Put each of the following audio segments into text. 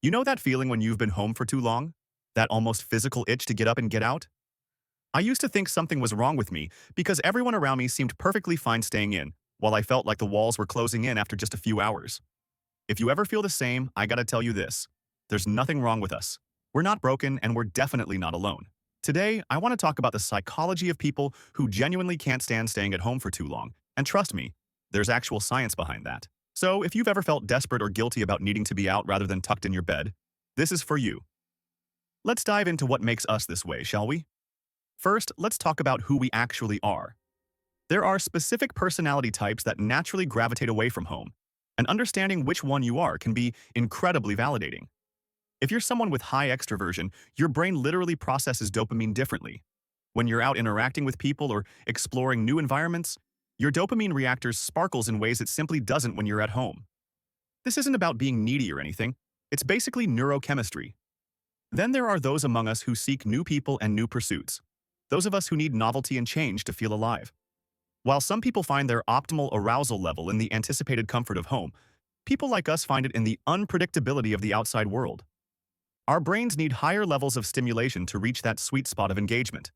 You know that feeling when you've been home for too long? That almost physical itch to get up and get out? I used to think something was wrong with me because everyone around me seemed perfectly fine staying in, while I felt like the walls were closing in after just a few hours. If you ever feel the same, I gotta tell you this. There's nothing wrong with us. We're not broken and we're definitely not alone. Today, I want to talk about the psychology of people who genuinely can't stand staying at home for too long. And trust me, there's actual science behind that. So if you've ever felt desperate or guilty about needing to be out rather than tucked in your bed, this is for you. Let's dive into what makes us this way, shall we? First, let's talk about who we actually are. There are specific personality types that naturally gravitate away from home, and understanding which one you are can be incredibly validating. If you're someone with high extraversion, your brain literally processes dopamine differently. When you're out interacting with people or exploring new environments, your dopamine reactors sparkles in ways it simply doesn't when you're at home. This isn't about being needy or anything. It's basically neurochemistry. Then there are those among us who seek new people and new pursuits. Those of us who need novelty and change to feel alive. While some people find their optimal arousal level in the anticipated comfort of home, people like us find it in the unpredictability of the outside world. Our brains need higher levels of stimulation to reach that sweet spot of engagement.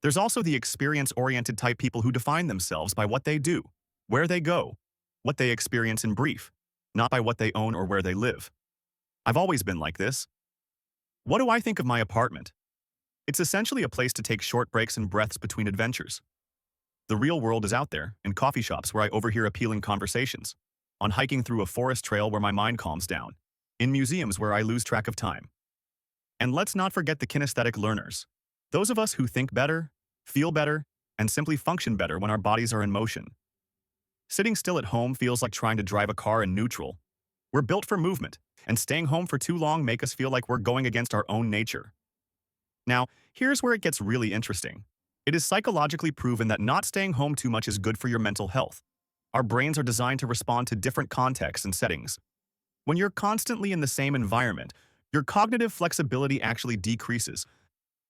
There's also the experience-oriented type people who define themselves by what they do, where they go, what they experience in brief, not by what they own or where they live. I've always been like this. What do I think of my apartment? It's essentially a place to take short breaks and breaths between adventures. The real world is out there, in coffee shops where I overhear appealing conversations, on hiking through a forest trail where my mind calms down, in museums where I lose track of time. And let's not forget the kinesthetic learners. Those of us who think better, feel better, and simply function better when our bodies are in motion. Sitting still at home feels like trying to drive a car in neutral. We're built for movement, and staying home for too long makes us feel like we're going against our own nature. Now, here's where it gets really interesting. It is psychologically proven that not staying home too much is good for your mental health. Our brains are designed to respond to different contexts and settings. When you're constantly in the same environment, your cognitive flexibility actually decreases.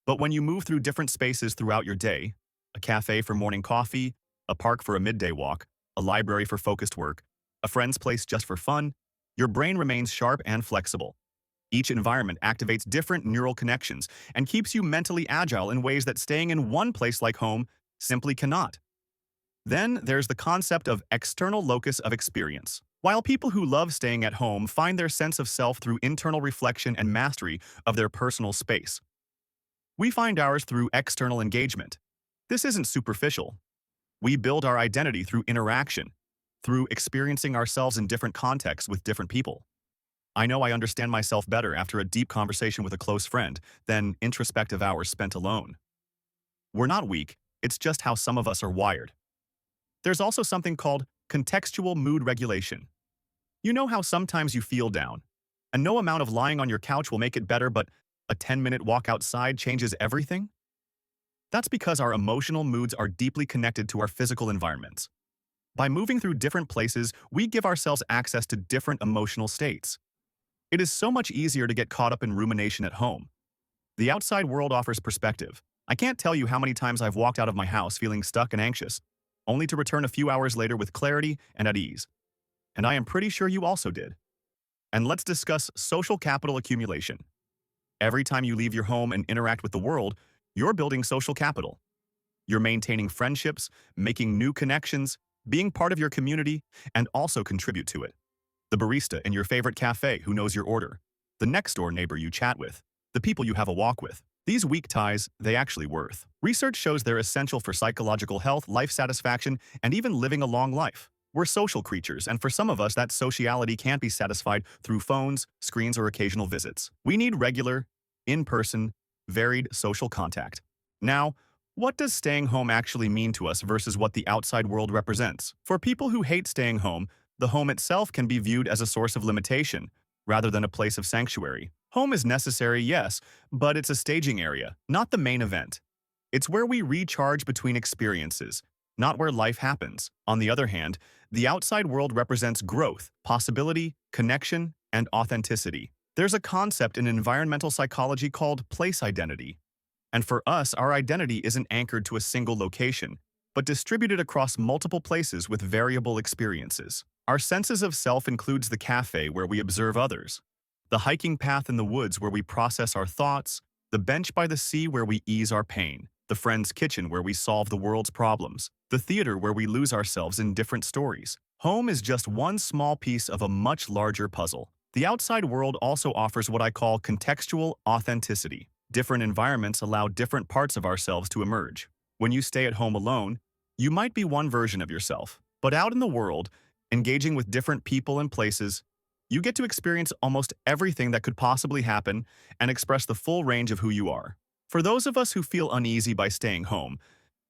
But when you move through different spaces throughout your day, a cafe for morning coffee, a park for a midday walk, a library for focused work, a friend's place just for fun, your brain remains sharp and flexible. Each environment activates different neural connections and keeps you mentally agile in ways that staying in one place like home simply cannot. Then there's the concept of external locus of experience. While people who love staying at home find their sense of self through internal reflection and mastery of their personal space, we find ours through external engagement. This isn't superficial. We build our identity through interaction, through experiencing ourselves in different contexts with different people. I know I understand myself better after a deep conversation with a close friend than introspective hours spent alone. We're not weak, it's just how some of us are wired. There's also something called contextual mood regulation. You know how sometimes you feel down, and no amount of lying on your couch will make it better, but a 10-minute walk outside changes everything? That's because our emotional moods are deeply connected to our physical environments. By moving through different places, we give ourselves access to different emotional states. It is so much easier to get caught up in rumination at home. The outside world offers perspective. I can't tell you how many times I've walked out of my house feeling stuck and anxious, only to return a few hours later with clarity and at ease. And I am pretty sure you also did. And let's discuss social capital accumulation. Every time you leave your home and interact with the world, you're building social capital. You're maintaining friendships, making new connections, being part of your community, and also contribute to it. The barista in your favorite cafe who knows your order, the next-door neighbor you chat with, the people you have a walk with. These weak ties, they actually worth. Research shows they're essential for psychological health, life satisfaction, and even living a long life. We're social creatures, and for some of us, that sociality can't be satisfied through phones, screens, or occasional visits. We need regular, in-person, varied social contact. Now, what does staying home actually mean to us versus what the outside world represents? For people who hate staying home, the home itself can be viewed as a source of limitation, rather than a place of sanctuary. Home is necessary, yes, but it's a staging area, not the main event. It's where we recharge between experiences, not where life happens. On the other hand, the outside world represents growth, possibility, connection, and authenticity. There's a concept in environmental psychology called place identity. And for us, our identity isn't anchored to a single location, but distributed across multiple places with variable experiences. Our senses of self includes the cafe where we observe others, The hiking path in the woods where we process our thoughts, the bench by the sea where we ease our pain, the friend's kitchen where we solve the world's problems, the theater where we lose ourselves in different stories. Home is just one small piece of a much larger puzzle. The outside world also offers what I call contextual authenticity. Different environments allow different parts of ourselves to emerge. When you stay at home alone, you might be one version of yourself. But out in the world, engaging with different people and places, you get to experience almost everything that could possibly happen and express the full range of who you are. For those of us who feel uneasy by staying home,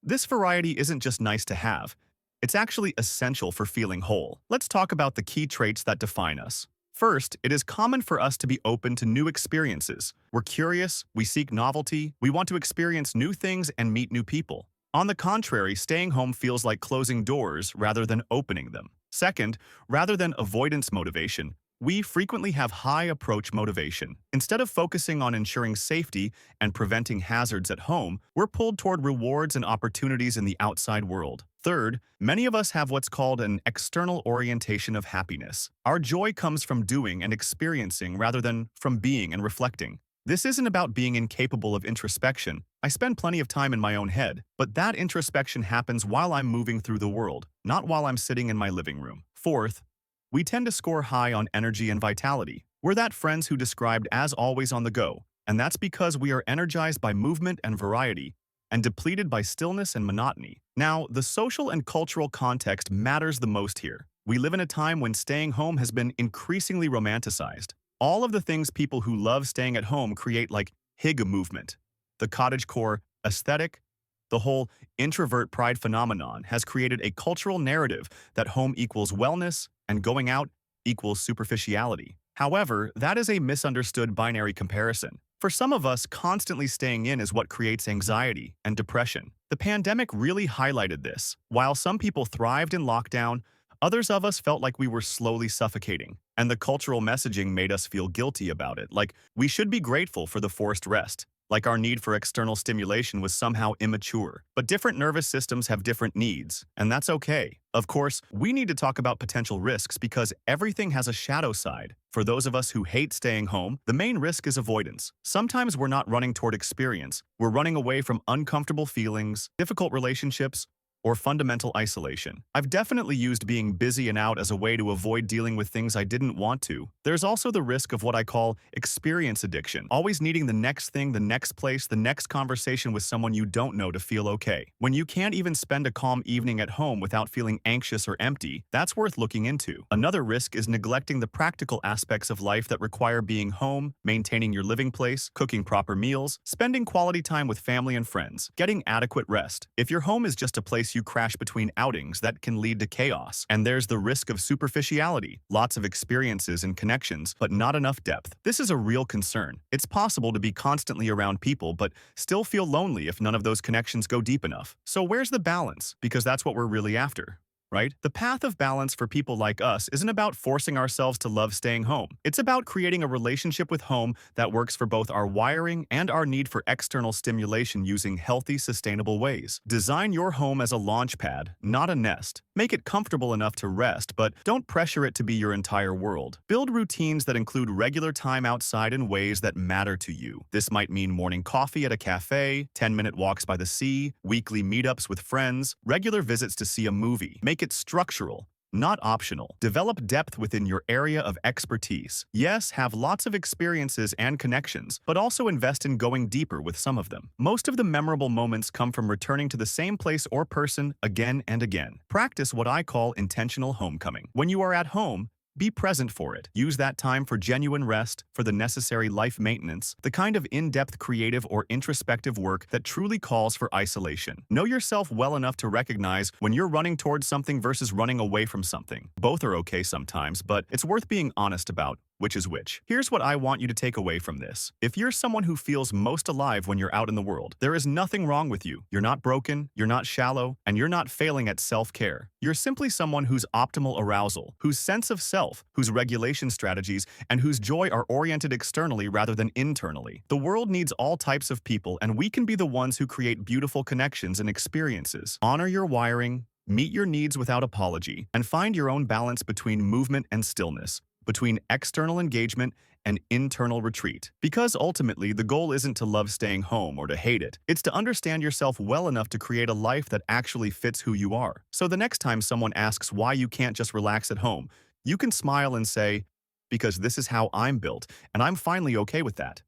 this variety isn't just nice to have. It's actually essential for feeling whole. Let's talk about the key traits that define us. First, it is common for us to be open to new experiences. We're curious, we seek novelty, we want to experience new things and meet new people. On the contrary, staying home feels like closing doors rather than opening them. Second, rather than avoidance motivation, we frequently have high approach motivation. Instead of focusing on ensuring safety and preventing hazards at home, we're pulled toward rewards and opportunities in the outside world. Third, many of us have what's called an external orientation of happiness. Our joy comes from doing and experiencing rather than from being and reflecting. This isn't about being incapable of introspection. I spend plenty of time in my own head, but that introspection happens while I'm moving through the world, not while I'm sitting in my living room. Fourth, we tend to score high on energy and vitality. We're that friends who described as always on the go, and that's because we are energized by movement and variety, and depleted by stillness and monotony. Now, the social and cultural context matters the most here. We live in a time when staying home has been increasingly romanticized. All of the things people who love staying at home create, like Hygge movement, the cottagecore aesthetic, the whole introvert pride phenomenon has created a cultural narrative that home equals wellness and going out equals superficiality. However, that is a misunderstood binary comparison. For some of us, constantly staying in is what creates anxiety and depression. The pandemic really highlighted this. While some people thrived in lockdown, others of us felt like we were slowly suffocating. And the cultural messaging made us feel guilty about it, like we should be grateful for the forced rest, like our need for external stimulation was somehow immature. But different nervous systems have different needs, and that's okay. Of course, we need to talk about potential risks because everything has a shadow side. For those of us who hate staying home, the main risk is avoidance. Sometimes we're not running toward experience. We're running away from uncomfortable feelings, difficult relationships, or fundamental isolation. I've definitely used being busy and out as a way to avoid dealing with things I didn't want to. There's also the risk of what I call experience addiction, always needing the next thing, the next place, the next conversation with someone you don't know to feel okay. When you can't even spend a calm evening at home without feeling anxious or empty, that's worth looking into. Another risk is neglecting the practical aspects of life that require being home, maintaining your living place, cooking proper meals, spending quality time with family and friends, getting adequate rest. If your home is just a place you crash between outings, that can lead to chaos. And there's the risk of superficiality, lots of experiences and connections, but not enough depth. This is a real concern. It's possible to be constantly around people, but still feel lonely if none of those connections go deep enough. So where's the balance? Because that's what we're really after. Right? The path of balance for people like us isn't about forcing ourselves to love staying home. It's about creating a relationship with home that works for both our wiring and our need for external stimulation using healthy, sustainable ways. Design your home as a launch pad, not a nest. Make it comfortable enough to rest, but don't pressure it to be your entire world. Build routines that include regular time outside in ways that matter to you. This might mean morning coffee at a cafe, 10-minute walks by the sea, weekly meetups with friends, regular visits to see a movie. Make it structural, not optional. Develop depth within your area of expertise. Yes, have lots of experiences and connections, but also invest in going deeper with some of them. Most of the memorable moments come from returning to the same place or person again and again. Practice what I call intentional homecoming. When you are at home, be present for it. Use that time for genuine rest, for the necessary life maintenance, the kind of in-depth creative or introspective work that truly calls for isolation. Know yourself well enough to recognize when you're running towards something versus running away from something. Both are okay sometimes, but it's worth being honest about which is which. Here's what I want you to take away from this. If you're someone who feels most alive when you're out in the world, there is nothing wrong with you. You're not broken, you're not shallow, and you're not failing at self-care. You're simply someone whose optimal arousal, whose sense of self, whose regulation strategies, and whose joy are oriented externally rather than internally. The world needs all types of people, and we can be the ones who create beautiful connections and experiences. Honor your wiring, meet your needs without apology, and find your own balance between movement and stillness. between external engagement and internal retreat. Because ultimately, the goal isn't to love staying home or to hate it. It's to understand yourself well enough to create a life that actually fits who you are. So the next time someone asks why you can't just relax at home, you can smile and say, because this is how I'm built, and I'm finally okay with that.